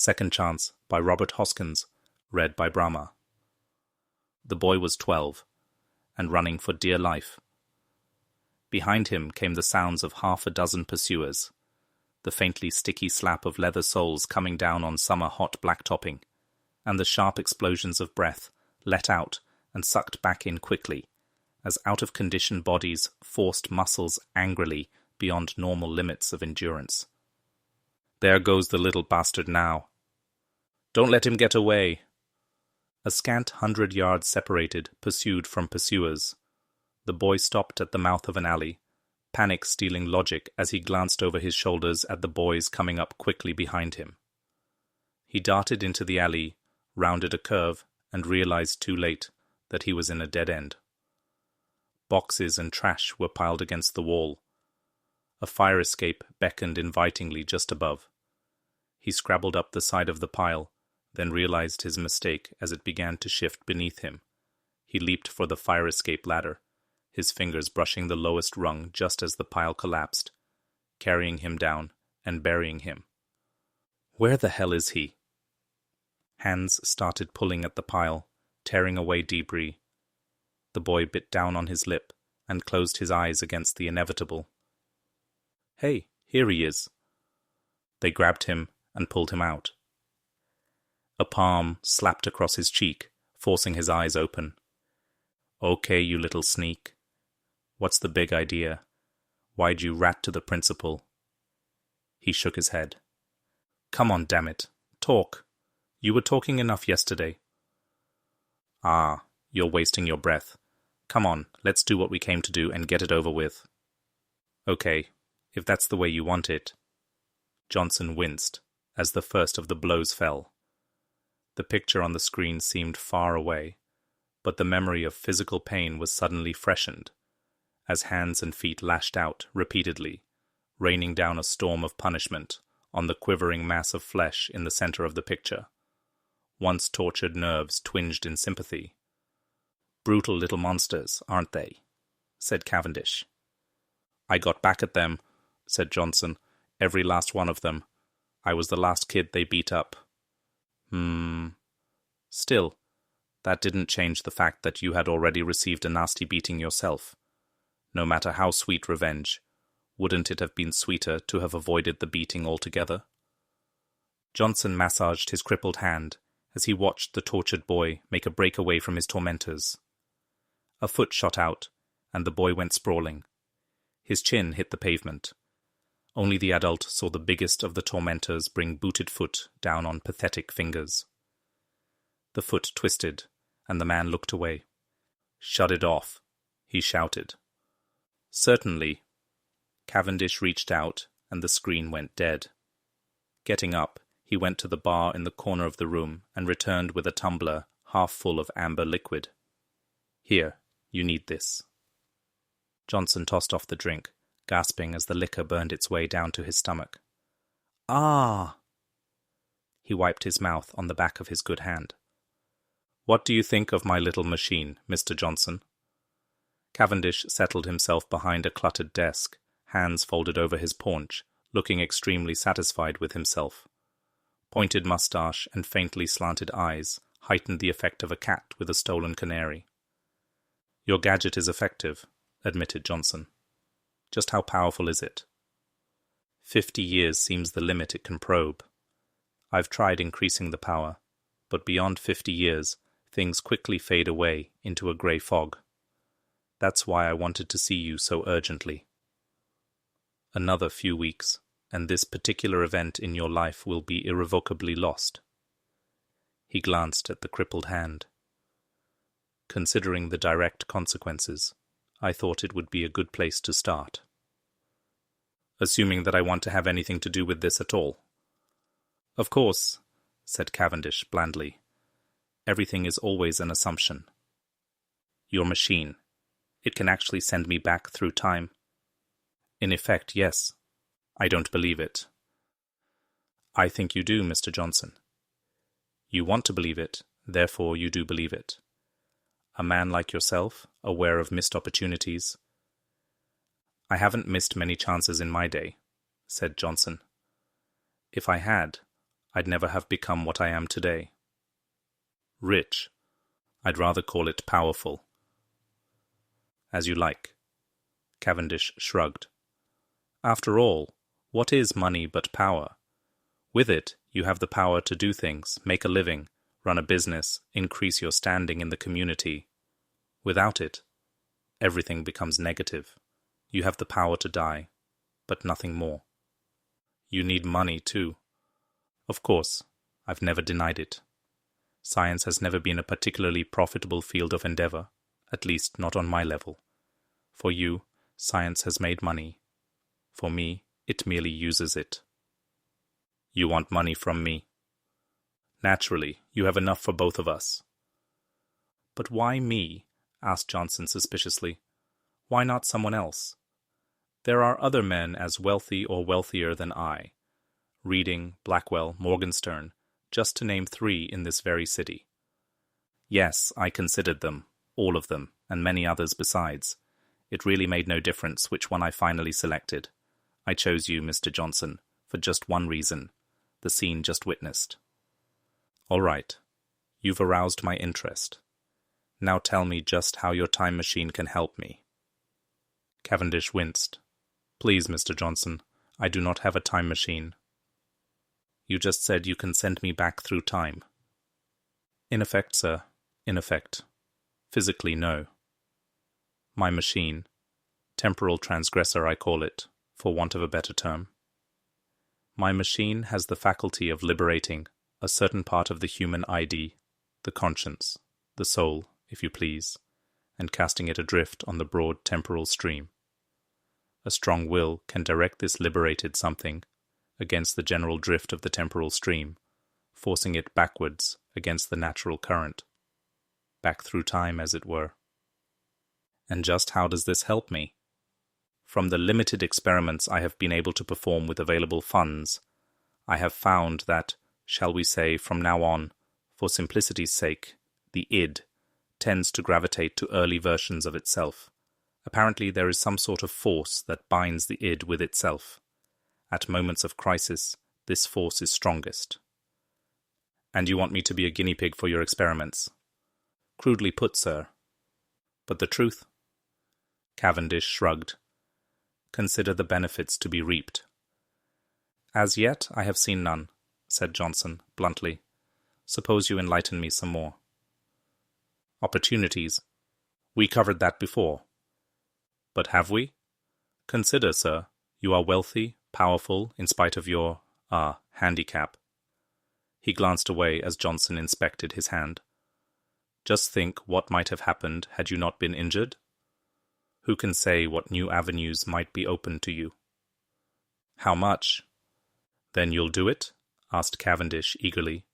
Second Chance by Robert Hoskins, read by Brahma. The boy was 12, and running for dear life. Behind him came the sounds of half a dozen pursuers, the faintly sticky slap of leather soles coming down on summer hot blacktopping, and the sharp explosions of breath let out and sucked back in quickly, as out-of-condition bodies forced muscles angrily beyond normal limits of endurance. There goes the little bastard now. Don't let him get away. A scant 100 yards separated pursued from pursuers. The boy stopped at the mouth of an alley, panic stealing logic as he glanced over his shoulders at the boys coming up quickly behind him. He darted into the alley, rounded a curve, and realized too late that he was in a dead end. Boxes and trash were piled against the wall. A fire escape beckoned invitingly just above. He scrabbled up the side of the pile, then realized his mistake as it began to shift beneath him. He leaped for the fire escape ladder, his fingers brushing the lowest rung just as the pile collapsed, carrying him down and burying him. Where the hell is he? Hands started pulling at the pile, tearing away debris. The boy bit down on his lip and closed his eyes against the inevitable. Hey, here he is. They grabbed him and pulled him out. A palm slapped across his cheek, forcing his eyes open. Okay, you little sneak. What's the big idea? Why'd you rat to the principal? He shook his head. Come on, damn it. Talk. You were talking enough yesterday. Ah, you're wasting your breath. Come on, let's do what we came to do and get it over with. Okay, if that's the way you want it. Johnson winced as the first of the blows fell. The picture on the screen seemed far away, but the memory of physical pain was suddenly freshened, as hands and feet lashed out repeatedly, raining down a storm of punishment on the quivering mass of flesh in the center of the picture. Once tortured nerves twinged in sympathy. Brutal little monsters, aren't they? Said Cavendish. I got back at them, said Johnson, every last one of them. I was the last kid they beat up. Still, that didn't change the fact that you had already received a nasty beating yourself. No matter how sweet revenge, wouldn't it have been sweeter to have avoided the beating altogether? Johnson massaged his crippled hand as he watched the tortured boy make a breakaway from his tormentors. A foot shot out, and the boy went sprawling. His chin hit the pavement. Only the adult saw the biggest of the tormentors bring booted foot down on pathetic fingers. The foot twisted, and the man looked away. Shut it off, he shouted. Certainly. Cavendish reached out, and the screen went dead. Getting up, he went to the bar in the corner of the room and returned with a tumbler half full of amber liquid. Here, you need this. Johnson tossed off the drink, gasping as the liquor burned its way down to his stomach. Ah! He wiped his mouth on the back of his good hand. What do you think of my little machine, Mr. Johnson? Cavendish settled himself behind a cluttered desk, hands folded over his paunch, looking extremely satisfied with himself. Pointed mustache and faintly slanted eyes heightened the effect of a cat with a stolen canary. Your gadget is effective, admitted Johnson. Just how powerful is it? 50 years seems the limit it can probe. I've tried increasing the power, but beyond 50 years, things quickly fade away into a grey fog. That's why I wanted to see you so urgently. Another few weeks, and this particular event in your life will be irrevocably lost. He glanced at the crippled hand. Considering the direct consequences, I thought it would be a good place to start. Assuming that I want to have anything to do with this at all. Of course, said Cavendish blandly. Everything is always an assumption. Your machine. It can actually send me back through time. In effect, yes. I don't believe it. I think you do, Mr. Johnson. You want to believe it, therefore you do believe it. A man like yourself, aware of missed opportunities. I haven't missed many chances in my day, said Johnson. If I had, I'd never have become what I am today. Rich, I'd rather call it powerful. As you like. Cavendish shrugged. After all, what is money but power? With it, you have the power to do things, make a living, run a business, increase your standing in the community. Without it, everything becomes negative. You have the power to die, but nothing more. You need money, too. Of course, I've never denied it. Science has never been a particularly profitable field of endeavor, at least not on my level. For you, science has made money. For me, it merely uses it. You want money from me. Naturally, you have enough for both of us. But why me? Asked Johnson suspiciously. Why not someone else? There are other men as wealthy or wealthier than I. Reading, Blackwell, Morgenstern, just to name 3 in this very city. Yes, I considered them, all of them, and many others besides. It really made no difference which one I finally selected. I chose you, Mr. Johnson, for just one reason, the scene just witnessed. All right, you've aroused my interest. Now tell me just how your time machine can help me. Cavendish winced. Please, Mr. Johnson, I do not have a time machine. You just said you can send me back through time. In effect, sir, in effect. Physically, no. My machine, temporal transgressor I call it, for want of a better term. My machine has the faculty of liberating a certain part of the human ID, the conscience, the soul, if you please, and casting it adrift on the broad temporal stream. A strong will can direct this liberated something against the general drift of the temporal stream, forcing it backwards against the natural current, back through time as it were. And just how does this help me? From the limited experiments I have been able to perform with available funds, I have found that, shall we say from now on, for simplicity's sake, the id tends to gravitate to early versions of itself. Apparently there is some sort of force that binds the id with itself. At moments of crisis, this force is strongest. And you want me to be a guinea pig for your experiments? Crudely put, sir. But the truth? Cavendish shrugged. Consider the benefits to be reaped. As yet I have seen none, said Johnson bluntly. Suppose you enlighten me some more. Opportunities. We covered that before. But have we? Consider, sir, you are wealthy, powerful, in spite of your, handicap. He glanced away as Johnson inspected his hand. Just think what might have happened had you not been injured. Who can say what new avenues might be open to you? How much? Then you'll do it? Asked Cavendish eagerly.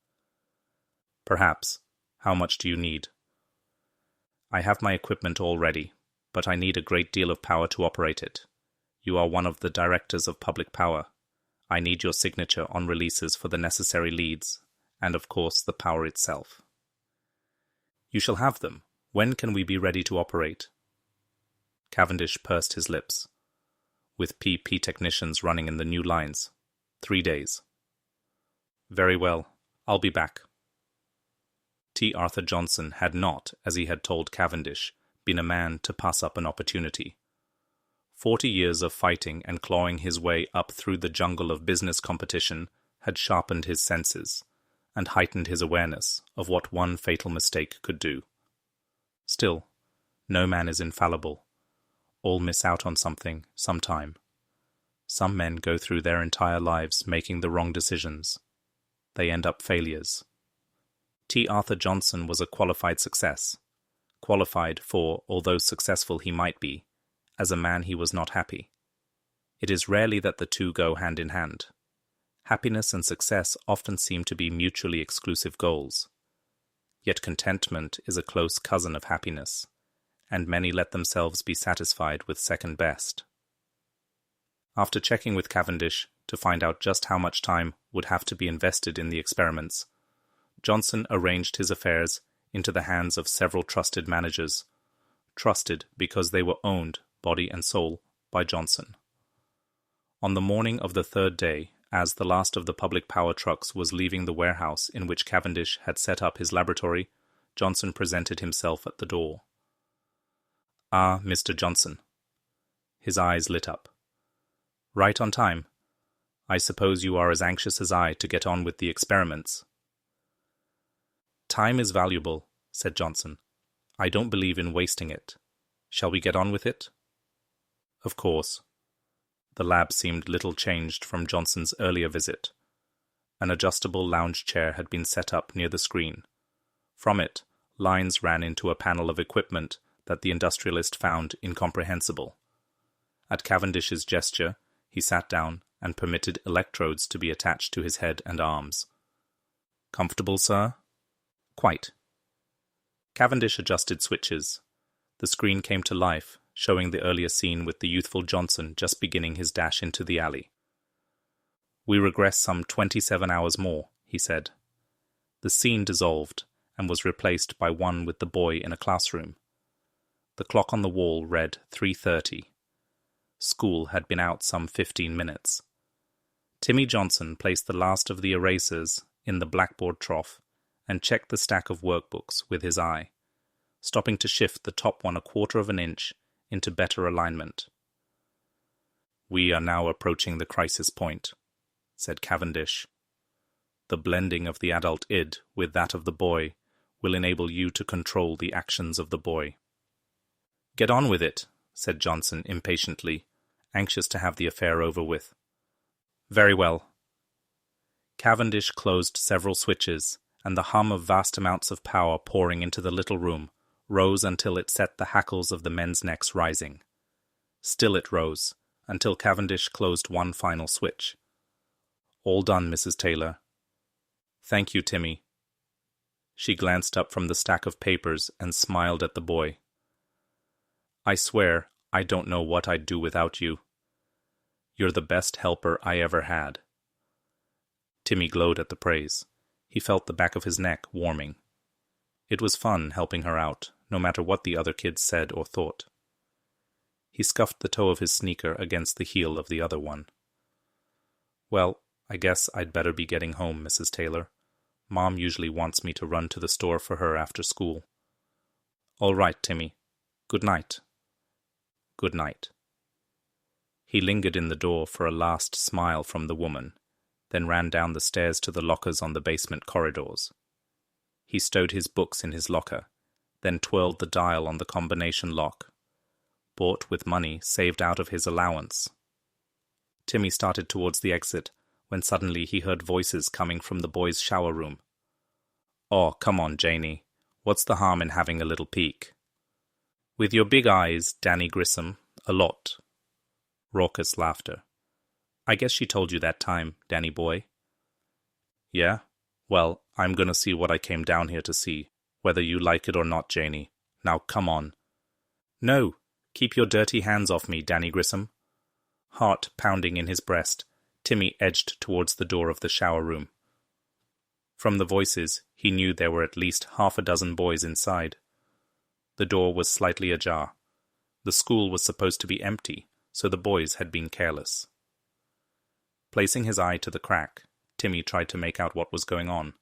Perhaps. How much do you need? I have my equipment all ready, but I need a great deal of power to operate it. You are one of the directors of public power. I need your signature on releases for the necessary leads, and of course the power itself. You shall have them. When can we be ready to operate? Cavendish pursed his lips. With PP technicians running in the new lines. 3 days. Very well. I'll be back. T. Arthur Johnson had not, as he had told Cavendish, been a man to pass up an opportunity. 40 years of fighting and clawing his way up through the jungle of business competition had sharpened his senses and heightened his awareness of what one fatal mistake could do. Still, no man is infallible. All miss out on something, sometime. Some men go through their entire lives making the wrong decisions. They end up failures. T. Arthur Johnson was a qualified success. Qualified for, although successful he might be, as a man he was not happy. It is rarely that the two go hand in hand. Happiness and success often seem to be mutually exclusive goals. Yet contentment is a close cousin of happiness, and many let themselves be satisfied with second best. After checking with Cavendish to find out just how much time would have to be invested in the experiments, Johnson arranged his affairs into the hands of several trusted managers, trusted because they were owned, body and soul, by Johnson. On the morning of the 3rd day, As the last of the public power trucks was leaving the warehouse in which Cavendish had set up his laboratory, Johnson presented himself at the door. "Ah, Mr. Johnson." His eyes lit up. "Right on time. I suppose you are as anxious as I to get on with the experiments." "Time is valuable," said Johnson. "I don't believe in wasting it. Shall we get on with it?" "Of course." The lab seemed little changed from Johnson's earlier visit. An adjustable lounge chair had been set up near the screen. From it, lines ran into a panel of equipment that the industrialist found incomprehensible. At Cavendish's gesture, he sat down and permitted electrodes to be attached to his head and arms. "Comfortable, sir?" "Quite." Cavendish adjusted switches. The screen came to life, showing the earlier scene with the youthful Johnson just beginning his dash into the alley. "We regress some 27 hours more," he said. The scene dissolved and was replaced by one with the boy in a classroom. The clock on the wall read 3:30. School had been out some 15 minutes. Timmy Johnson placed the last of the erasers in the blackboard trough and checked the stack of workbooks with his eye, stopping to shift the top one 1/4 of an inch into better alignment. "We are now approaching the crisis point," said Cavendish. "The blending of the adult id with that of the boy will enable you to control the actions of the boy." "Get on with it," said Johnson impatiently, anxious to have the affair over with. "Very well." Cavendish closed several switches, and the hum of vast amounts of power pouring into the little room rose until it set the hackles of the men's necks rising. Still it rose, until Cavendish closed one final switch. "All done, Mrs. Taylor." "Thank you, Timmy." She glanced up from the stack of papers and smiled at the boy. "I swear I don't know what I'd do without you. You're the best helper I ever had." Timmy glowed at the praise. He felt the back of his neck warming. It was fun helping her out, no matter what the other kids said or thought. He scuffed the toe of his sneaker against the heel of the other one. "Well, I guess I'd better be getting home, Mrs. Taylor. Mom usually wants me to run to the store for her after school." "All right, Timmy. Good night." "Good night." He lingered in the door for a last smile from the woman, then ran down the stairs to the lockers on the basement corridors. He stowed his books in his locker, then twirled the dial on the combination lock. Bought with money saved out of his allowance. Timmy started towards the exit when suddenly he heard voices coming from the boys' shower room. "Oh, come on, Janie. What's the harm in having a little peek?" "With your big eyes, Danny Grissom, a lot." Raucous laughter. "I guess she told you that time, Danny boy." "Yeah? Well, I'm gonna see what I came down here to see, whether you like it or not, Janie. Now come on." "No, keep your dirty hands off me, Danny Grissom." Heart pounding in his breast, Timmy edged towards the door of the shower room. From the voices, he knew there were at least 6 boys inside. The door was slightly ajar. The school was supposed to be empty, so the boys had been careless. Placing his eye to the crack, Timmy tried to make out what was going on,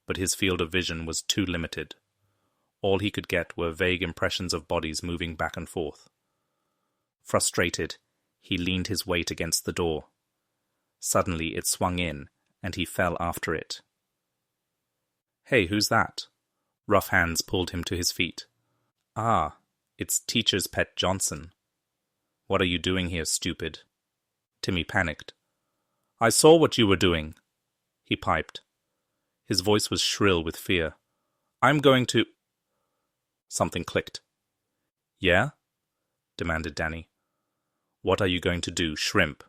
but his field of vision was too limited. All he could get were vague impressions of bodies moving back and forth. Frustrated, he leaned his weight against the door. Suddenly it swung in, and he fell after it. "Hey, who's that?" Rough hands pulled him to his feet. "Ah, it's Teacher's Pet Johnson." "What are you doing here, stupid?" Timmy panicked. "I saw what you were doing," he piped. His voice was shrill with fear. "I'm going to—" Something clicked. "Yeah?" demanded Danny. "What are you going to do, shrimp?"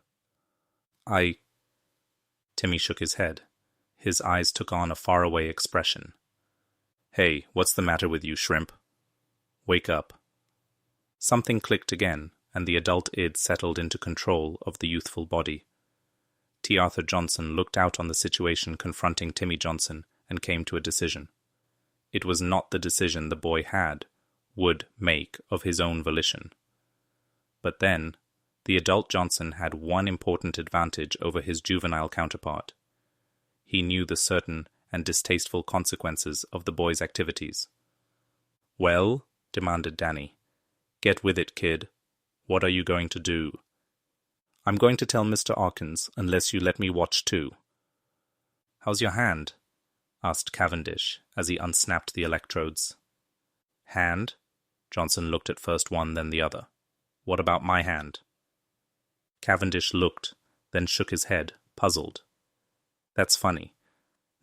Timmy shook his head. His eyes took on a faraway expression. "Hey, what's the matter with you, shrimp? Wake up." Something clicked again, and the adult id settled into control of the youthful body. T. Arthur Johnson looked out on the situation confronting Timmy Johnson and came to a decision. It was not the decision the boy would make of his own volition. But then, The adult Johnson had one important advantage over his juvenile counterpart. He knew the certain and distasteful consequences of the boy's activities. "Well," demanded Danny, "get with it, kid. What are you going to do?" "I'm going to tell Mr. Hawkins, unless you let me watch too." "How's your hand?" asked Cavendish as he unsnapped the electrodes. "Hand?" Johnson looked at first one, then the other. "What about my hand?" Cavendish looked, then shook his head, puzzled. "That's funny.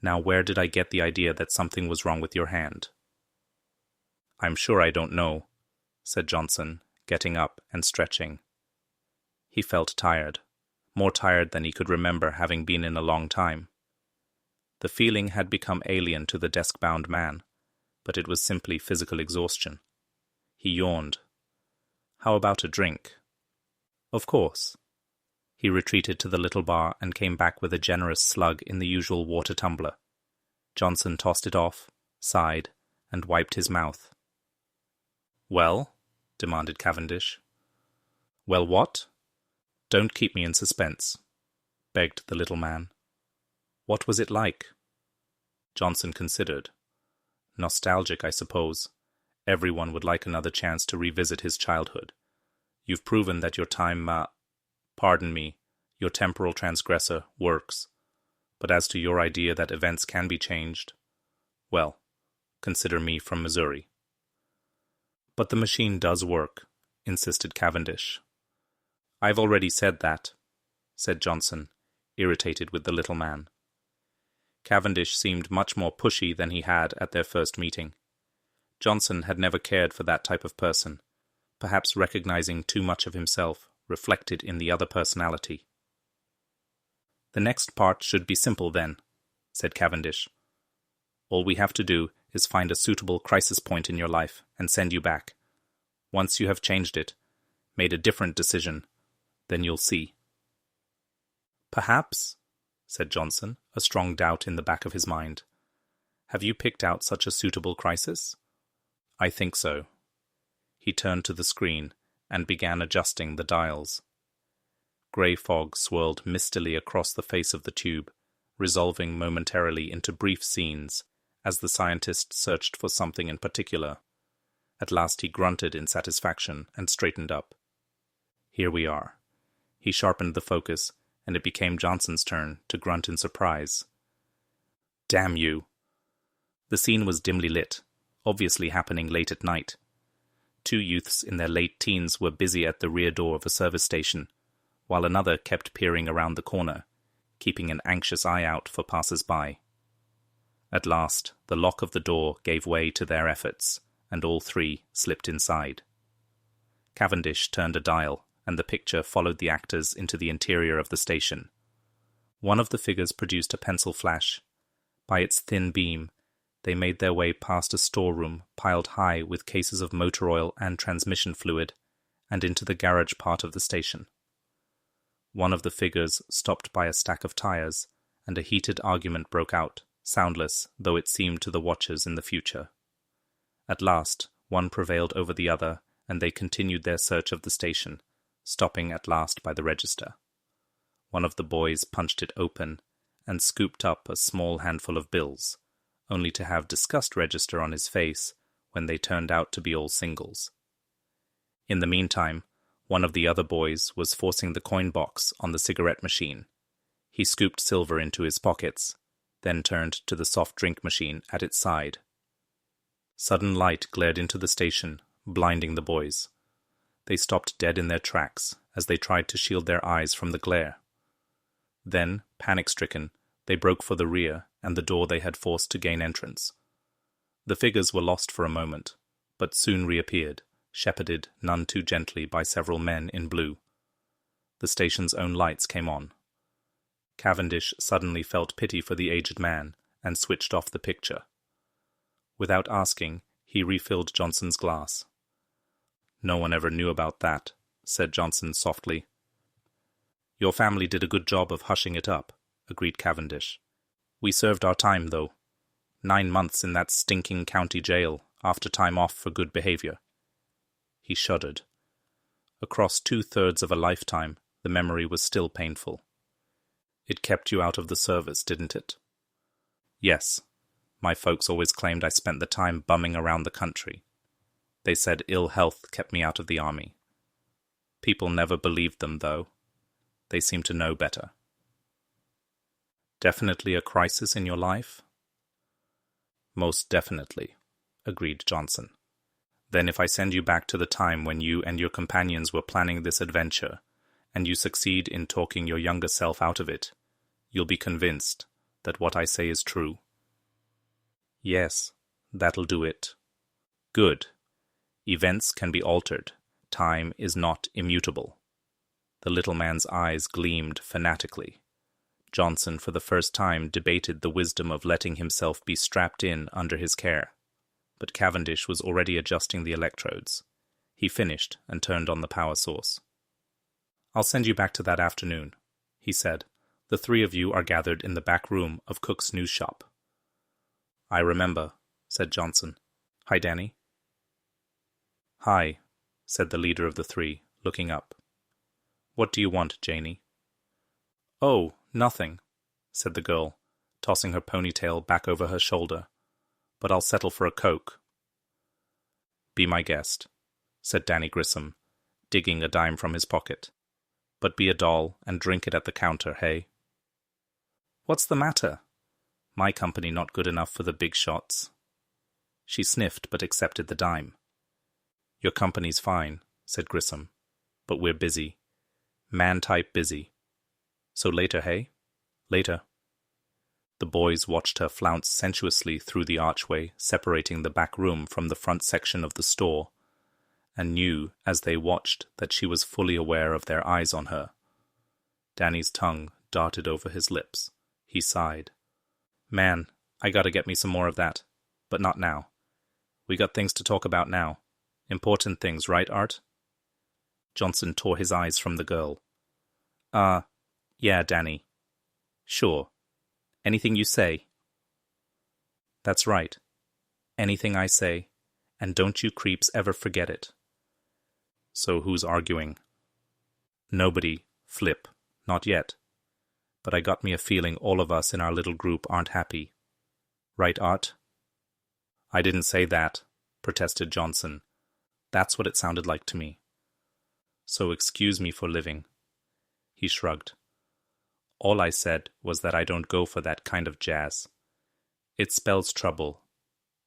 Now where did I get the idea that something was wrong with your hand?" "I'm sure I don't know," said Johnson, getting up and stretching. He felt tired, more tired than he could remember having been in a long time. The feeling had become alien to the desk-bound man, but it was simply physical exhaustion. He yawned. "How about a drink?" "Of course." He retreated to the little bar and came back with a generous slug in the usual water tumbler. Johnson tossed it off, sighed, and wiped his mouth. "Well?" demanded Cavendish. "Well, what?" "Don't keep me in suspense," begged the little man. "What was it like?" Johnson considered. "Nostalgic, I suppose. Everyone would like another chance to revisit his childhood. You've proven that your your temporal transgressor works. But as to your idea that events can be changed, well, consider me from Missouri." "But the machine does work," insisted Cavendish. "I've already said that," said Johnson, irritated with the little man. Cavendish seemed much more pushy than he had at their first meeting. Johnson had never cared for that type of person, perhaps recognizing too much of himself reflected in the other personality. "The next part should be simple then," said Cavendish. "All we have to do is find a suitable crisis point in your life and send you back. Once you have changed it, made a different decision, then you'll see." "Perhaps," said Johnson, a strong doubt in the back of his mind. "Have you picked out such a suitable crisis?" "I think so." He turned to the screen and began adjusting the dials. Grey fog swirled mistily across the face of the tube, resolving momentarily into brief scenes as the scientist searched for something in particular. At last he grunted in satisfaction and straightened up. "Here we are." He sharpened the focus, and it became Johnson's turn to grunt in surprise. "Damn you!" The scene was dimly lit, obviously happening late at night. Two youths in their late teens were busy at the rear door of a service station, while another kept peering around the corner, keeping an anxious eye out for passers-by. At last, the lock of the door gave way to their efforts, and all three slipped inside. Cavendish turned a dial, and the picture followed the actors into the interior of the station. One of the figures produced a pencil flash. By its thin beam, they made their way past a storeroom piled high with cases of motor oil and transmission fluid, and into the garage part of the station. One of the figures stopped by a stack of tires, and a heated argument broke out, soundless though it seemed to the watchers in the future. At last, one prevailed over the other, and they continued their search of the station, stopping at last by the register. One of the boys punched it open and scooped up a small handful of bills, only to have disgust register on his face when they turned out to be all singles. In the meantime, one of the other boys was forcing the coin box on the cigarette machine. He scooped silver into his pockets, then turned to the soft drink machine at its side. Sudden light glared into the station, blinding the boys. They stopped dead in their tracks as they tried to shield their eyes from the glare. Then, panic-stricken, they broke for the rear and the door they had forced to gain entrance. The figures were lost for a moment, but soon reappeared, shepherded none too gently by several men in blue. The station's own lights came on. Cavendish suddenly felt pity for the aged man and switched off the picture. Without asking, he refilled Johnson's glass. "No one ever knew about that," said Johnson softly. "Your family did a good job of hushing it up," agreed Cavendish. "We served our time, though. 9 months in that stinking county jail, after time off for good behavior." He shuddered. Across 2/3 of a lifetime, the memory was still painful. It kept you out of the service, didn't it? Yes. My folks always claimed I spent the time bumming around the country. They said ill health kept me out of the army. People never believed them, though. They seem to know better. Definitely a crisis in your life? Most definitely, agreed Johnson. Then if I send you back to the time when you and your companions were planning this adventure, and you succeed in talking your younger self out of it, you'll be convinced that what I say is true. Yes, that'll do it. Good. Events can be altered. Time is not immutable. The little man's eyes gleamed fanatically. Johnson, for the first time, debated the wisdom of letting himself be strapped in under his care. But Cavendish was already adjusting the electrodes. He finished and turned on the power source. I'll send you back to that afternoon, he said. The three of you are gathered in the back room of Cook's news shop. I remember, said Johnson. Hi, Danny. Hi, said the leader of the three, looking up. What do you want, Janie? Oh, nothing, said the girl, tossing her ponytail back over her shoulder. But I'll settle for a Coke. Be my guest, said Danny Grissom, digging a dime from his pocket. But be a doll and drink it at the counter, hey? What's the matter? My company not good enough for the big shots. She sniffed but accepted the dime. Your company's fine, said Grissom, but we're busy. Man-type busy. So later, hey? Later. The boys watched her flounce sensuously through the archway separating the back room from the front section of the store, and knew as they watched that she was fully aware of their eyes on her. Danny's tongue darted over his lips. He sighed. Man, I gotta get me some more of that. But not now. We got things to talk about now. Important things, right, Art? Johnson tore his eyes from the girl. Yeah, Danny. Sure. Anything you say. That's right. Anything I say. And don't you creeps ever forget it. So who's arguing? Nobody, Flip. Not yet. But I got me a feeling all of us in our little group aren't happy. Right, Art? I didn't say that, protested Johnson. That's what it sounded like to me. So excuse me for living. He shrugged. All I said was that I don't go for that kind of jazz. It spells trouble.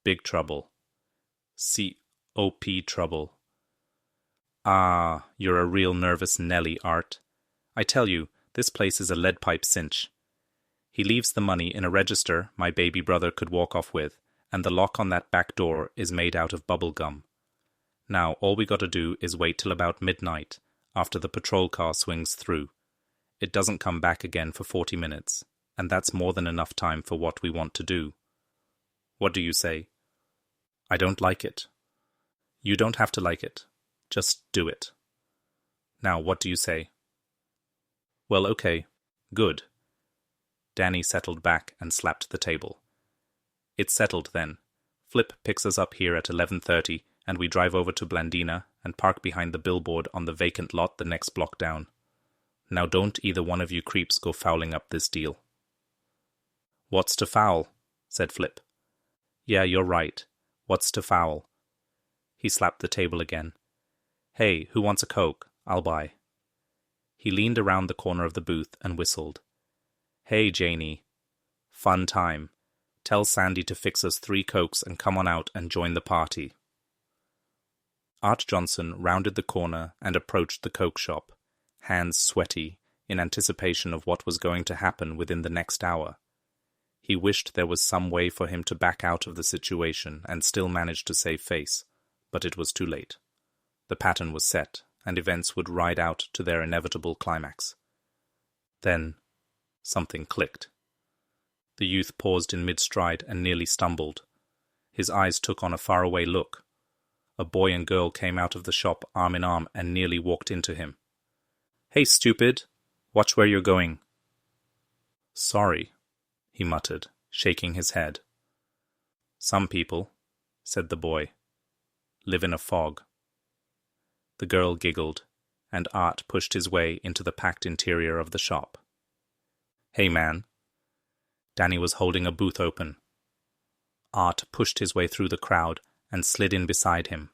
Big trouble. C-O-P trouble. Ah, you're a real nervous Nelly, Art. I tell you, this place is a lead pipe cinch. He leaves the money in a register my baby brother could walk off with, and the lock on that back door is made out of bubble gum. Now, all we got to do is wait till about midnight, after the patrol car swings through. It doesn't come back again for 40 minutes, and that's more than enough time for what we want to do. What do you say? I don't like it. You don't have to like it. Just do it. Now, what do you say? Well, okay. Good. Danny settled back and slapped the table. It's settled then. Flip picks us up here at 11:30, and we drive over to Blandina and park behind the billboard on the vacant lot the next block down. Now don't either one of you creeps go fouling up this deal. What's to foul? Said Flip. Yeah, you're right. What's to foul? He slapped the table again. Hey, who wants a Coke? I'll buy. He leaned around the corner of the booth and whistled. Hey, Janie. Fun time. Tell Sandy to fix us 3 Cokes and come on out and join the party. Art Johnson rounded the corner and approached the Coke shop, hands sweaty, in anticipation of what was going to happen within the next hour. He wished there was some way for him to back out of the situation and still manage to save face, but it was too late. The pattern was set, and events would ride out to their inevitable climax. Then, something clicked. The youth paused in mid-stride and nearly stumbled. His eyes took on a faraway look. A boy and girl came out of the shop arm in arm and nearly walked into him. Hey, stupid! Watch where you're going. Sorry, he muttered, shaking his head. Some people, said the boy, live in a fog. The girl giggled. and Art pushed his way into the packed interior of the shop. "Hey, man." Danny was holding a booth open. Art pushed his way through the crowd and slid in beside him.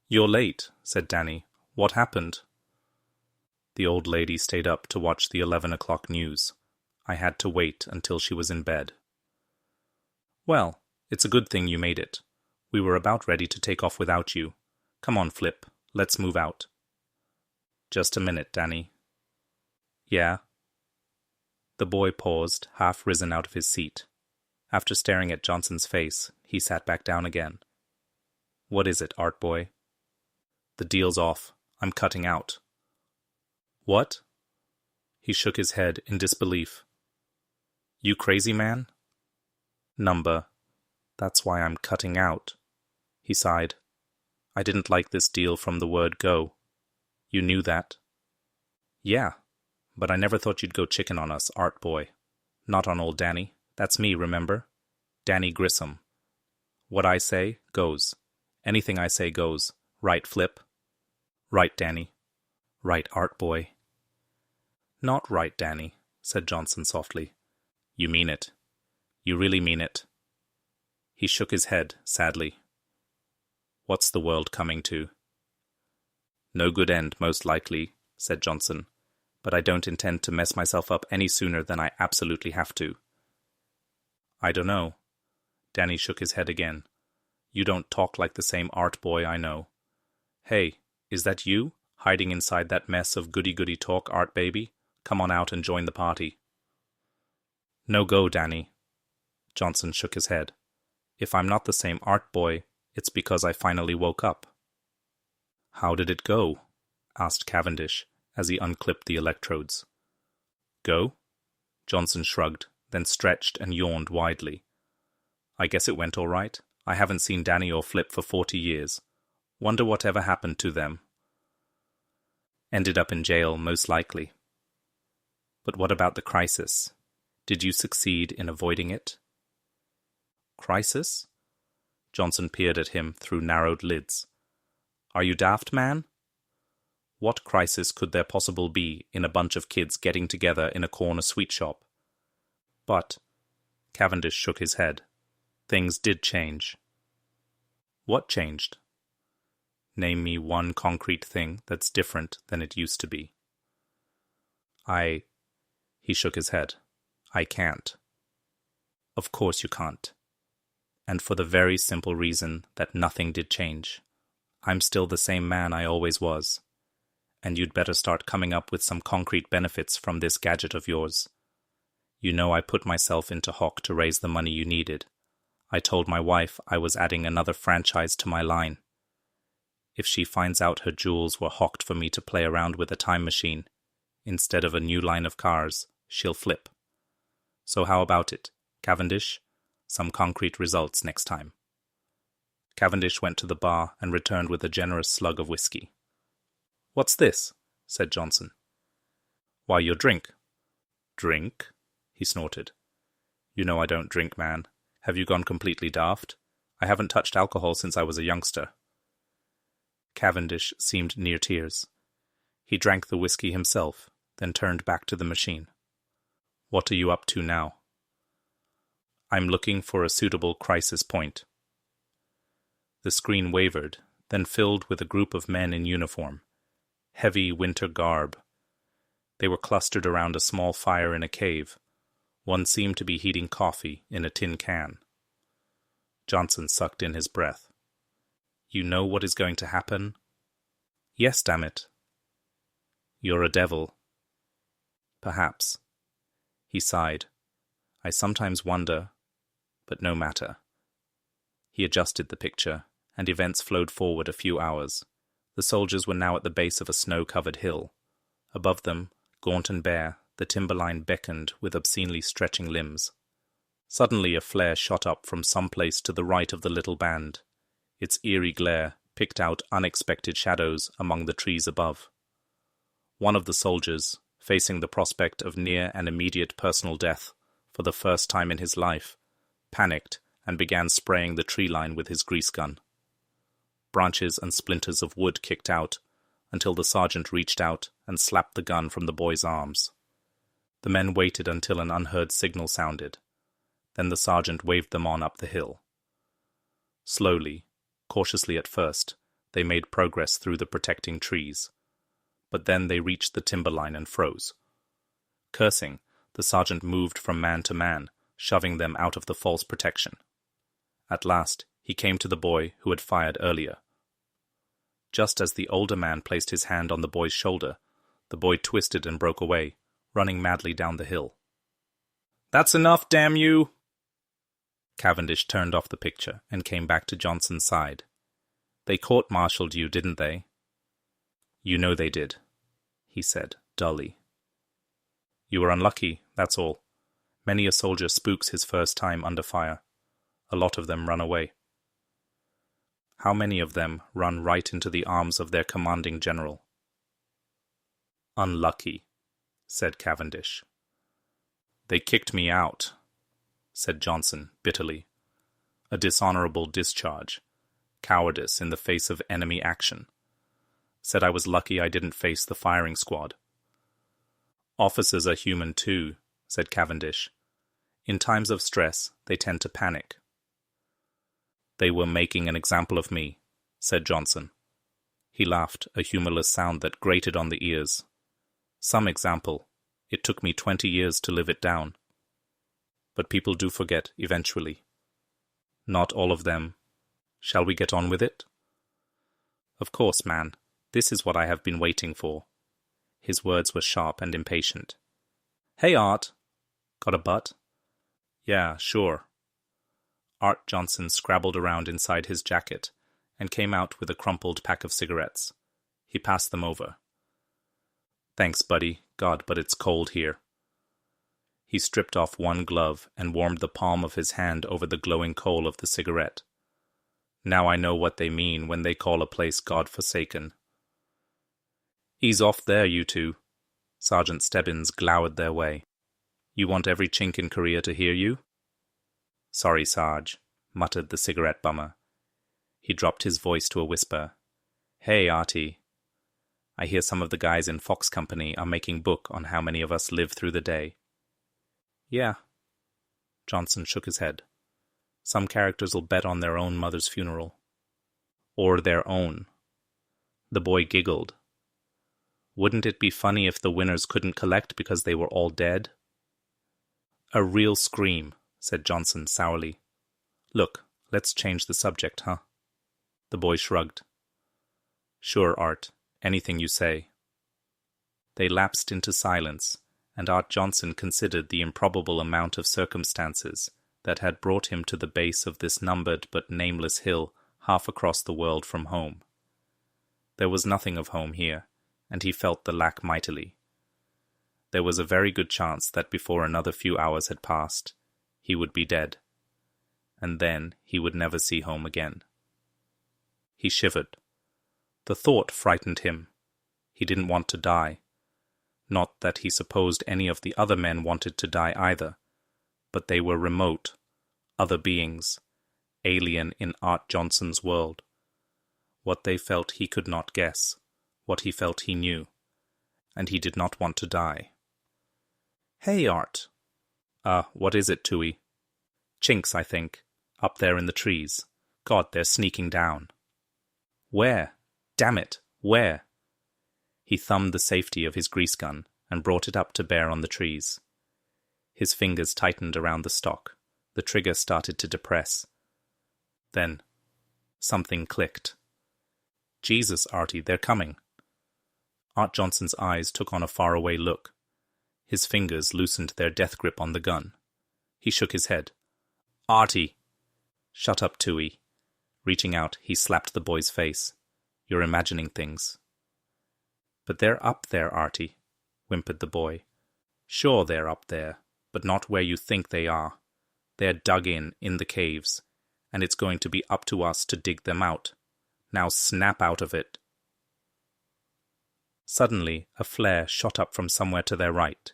"You're late," said Danny. "What happened?" The old lady stayed up to watch the 11 o'clock news. I had to wait until she was in bed. "Well, it's a good thing you made it. We were about ready to take off without you. Come on, Flip, let's move out." "Just a minute, Danny." "Yeah?" The boy paused, half risen out of his seat. After staring at Johnson's face, he sat back down again. "What is it, Art Boy?" "The deal's off. I'm cutting out." "What?" He shook his head in disbelief. "You crazy, man?" "Number. That's why I'm cutting out." He sighed. "I didn't like this deal from the word go. You knew that?" "Yeah, but I never thought you'd go chicken on us, Art Boy. Not on old Danny. That's me, remember? Danny Grissom. What I say, goes. Anything I say goes. Right, Flip?" "Right, Danny." "Right, Art Boy." "Not right, Danny," said Johnson softly. "You mean it. You really mean it." He shook his head, sadly. "What's the world coming to?" "No good end, most likely," said Johnson, "but I don't intend to mess myself up any sooner than I absolutely have to." "I don't know." Danny shook his head again. "You don't talk like the same Art Boy I know. Hey, is that you, hiding inside that mess of goody-goody talk, Art Baby? Come on out and join the party." "No go, Danny." Johnson shook his head. "If I'm not the same Art Boy, it's because I finally woke up." "How did it go?" asked Cavendish, as he unclipped the electrodes. "Go?" Johnson shrugged, then stretched and yawned widely. "I guess it went all right. I haven't seen Danny or Flip for 40 years. Wonder whatever happened to them." "Ended up in jail, most likely." "But what about the crisis? Did you succeed in avoiding it?" "Crisis?" Johnson peered at him through narrowed lids. "Are you daft, man? What crisis could there possibly be in a bunch of kids getting together in a corner sweet shop?" "But," Cavendish shook his head, "things did change." "What changed?" "Name me one concrete thing that's different than it used to be." He shook his head. "I can't." "Of course you can't. And for the very simple reason that nothing did change. I'm still the same man I always was. And you'd better start coming up with some concrete benefits from this gadget of yours. You know I put myself into hock to raise the money you needed. I told my wife I was adding another franchise to my line. If she finds out her jewels were hocked for me to play around with a time machine, instead of a new line of cars, she'll flip. So how about it, Cavendish? Some concrete results next time." Cavendish went to the bar and returned with a generous slug of whiskey. "What's this?" said Johnson. "Why, your drink." "Drink?" he snorted. "You know I don't drink, man. Have you gone completely daft? I haven't touched alcohol since I was a youngster." Cavendish seemed near tears. He drank the whiskey himself, then turned back to the machine. "What are you up to now?" "I'm looking for a suitable crisis point." The screen wavered, then filled with a group of men in uniform. Heavy winter garb. They were clustered around a small fire in a cave. One seemed to be heating coffee in a tin can. Johnson sucked in his breath. "You know what is going to happen?" "Yes, damn it." "You're a devil." "Perhaps." He sighed. "I sometimes wonder, but no matter." He adjusted the picture, and events flowed forward a few hours. The soldiers were now at the base of a snow-covered hill. Above them, gaunt and bare, the timberline beckoned with obscenely stretching limbs. Suddenly a flare shot up from some place to the right of the little band. Its eerie glare picked out unexpected shadows among the trees above. One of the soldiers, facing the prospect of near and immediate personal death for the first time in his life, panicked and began spraying the tree line with his grease gun. Branches and splinters of wood kicked out, until the sergeant reached out and slapped the gun from the boy's arms. The men waited until an unheard signal sounded. Then the sergeant waved them on up the hill. Slowly, cautiously at first, they made progress through the protecting trees. But then they reached the timberline and froze. Cursing, the sergeant moved from man to man, shoving them out of the false protection. At last, he came to the boy who had fired earlier. Just as the older man placed his hand on the boy's shoulder, the boy twisted and broke away, running madly down the hill. "That's enough, damn you!" Cavendish turned off the picture and came back to Johnson's side. "They court-martialed you, didn't they?" "You know they did," he said, dully. "You were unlucky, that's all. Many a soldier spooks his first time under fire. A lot of them run away." "How many of them run right into the arms of their commanding general?" "Unlucky," said Cavendish. "They kicked me out," said Johnson bitterly. "A dishonorable discharge. Cowardice in the face of enemy action. Said I was lucky I didn't face the firing squad." "Officers are human too," said Cavendish. "In times of stress, they tend to panic." "They were making an example of me," said Johnson. He laughed, a humorless sound that grated on the ears. "Some example. It took me 20 years to live it down. But people do forget eventually. Not all of them. Shall we get on with it?" "Of course, man. This is what I have been waiting for." His words were sharp and impatient. "Hey, Art. Got a butt?" "Yeah, sure." Art Johnson scrabbled around inside his jacket and came out with a crumpled pack of cigarettes. He passed them over. "Thanks, buddy. God, but it's cold here." He stripped off one glove and warmed the palm of his hand over the glowing coal of the cigarette. "Now I know what they mean when they call a place God-forsaken." "Ease off there, you two." Sergeant Stebbins glowered their way. "You want every chink in Korea to hear you?" "Sorry, Sarge," muttered the cigarette bummer. He dropped his voice to a whisper. "Hey, Artie. I hear some of the guys in Fox Company are making book on how many of us live through the day." "Yeah." Johnson shook his head. "Some characters'll bet on their own mother's funeral." "Or their own." The boy giggled. "Wouldn't it be funny if the winners couldn't collect because they were all dead?" "A real scream," said Johnson sourly. "Look, let's change the subject, huh?" The boy shrugged. "Sure, Art. Anything you say." They lapsed into silence, and Art Johnson considered the improbable amount of circumstances that had brought him to the base of this numbered but nameless hill half across the world from home. There was nothing of home here, and he felt the lack mightily. There was a very good chance that before another few hours had passed, he would be dead, and then he would never see home again. He shivered. The thought frightened him. He didn't want to die. Not that he supposed any of the other men wanted to die either, but they were remote, other beings, alien in Art Johnson's world. What they felt he could not guess, what he felt he knew, and he did not want to die. "Hey, Art." What is it, Tooey?" "Chinks, I think. Up there in the trees. God, they're sneaking down." "Where? Damn it, where?" He thumbed the safety of his grease gun and brought it up to bear on the trees. His fingers tightened around the stock. The trigger started to depress. Then, something clicked. "Jesus, Artie, they're coming." Art Johnson's eyes took on a faraway look. His fingers loosened their death grip on the gun. He shook his head. "Artie!" "Shut up, Tooey." Reaching out, he slapped the boy's face. "You're imagining things." "But they're up there, Artie," whimpered the boy. "Sure they're up there, but not where you think they are. They're dug in the caves, and it's going to be up to us to dig them out. Now snap out of it." Suddenly, a flare shot up from somewhere to their right.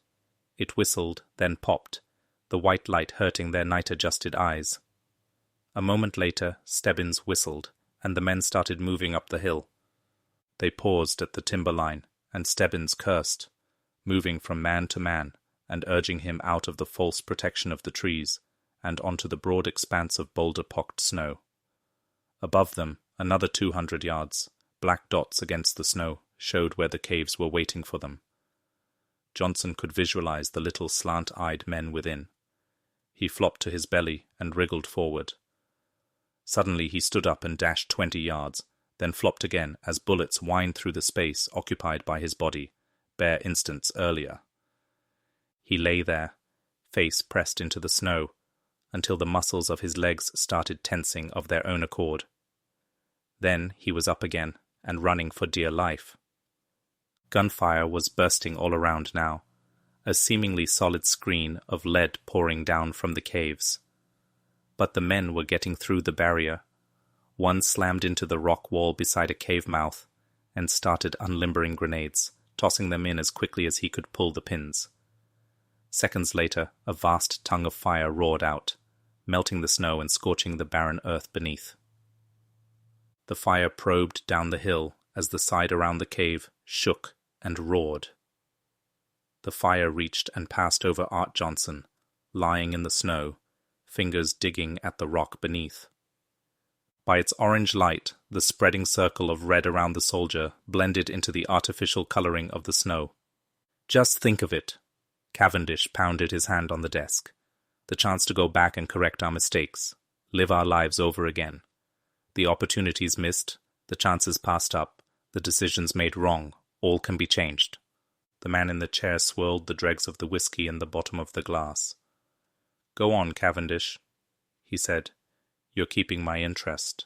It whistled, then popped, the white light hurting their night-adjusted eyes. A moment later, Stebbins whistled, and the men started moving up the hill. They paused at the timberline, and Stebbins cursed, moving from man to man and urging him out of the false protection of the trees and onto the broad expanse of boulder-pocked snow. Above them, another 200 yards, black dots against the snow, showed where the caves were waiting for them. Johnson could visualize the little slant-eyed men within. He flopped to his belly and wriggled forward. Suddenly he stood up and dashed 20 yards, then flopped again as bullets whined through the space occupied by his body, bare instants earlier. He lay there, face pressed into the snow, until the muscles of his legs started tensing of their own accord. Then he was up again and running for dear life. Gunfire was bursting all around now, a seemingly solid screen of lead pouring down from the caves. But the men were getting through the barrier. One slammed into the rock wall beside a cave mouth and started unlimbering grenades, tossing them in as quickly as he could pull the pins. Seconds later, a vast tongue of fire roared out, melting the snow and scorching the barren earth beneath. The fire probed down the hill as the side around the cave shook and roared. The fire reached and passed over Art Johnson, lying in the snow, fingers digging at the rock beneath. By its orange light, the spreading circle of red around the soldier blended into the artificial coloring of the snow. Just think of it. Cavendish pounded his hand on the desk. The chance to go back and correct our mistakes, live our lives over again. The opportunities missed, the chances passed up, the decisions made wrong, all can be changed. The man in the chair swirled the dregs of the whiskey in the bottom of the glass. "Go on, Cavendish," he said. "You're keeping my interest."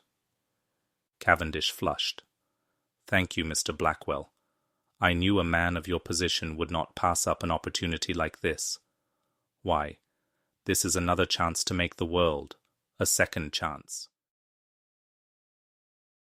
Cavendish flushed. "Thank you, Mr. Blackwell. I knew a man of your position would not pass up an opportunity like this. Why, this is another chance to make the world, a second chance."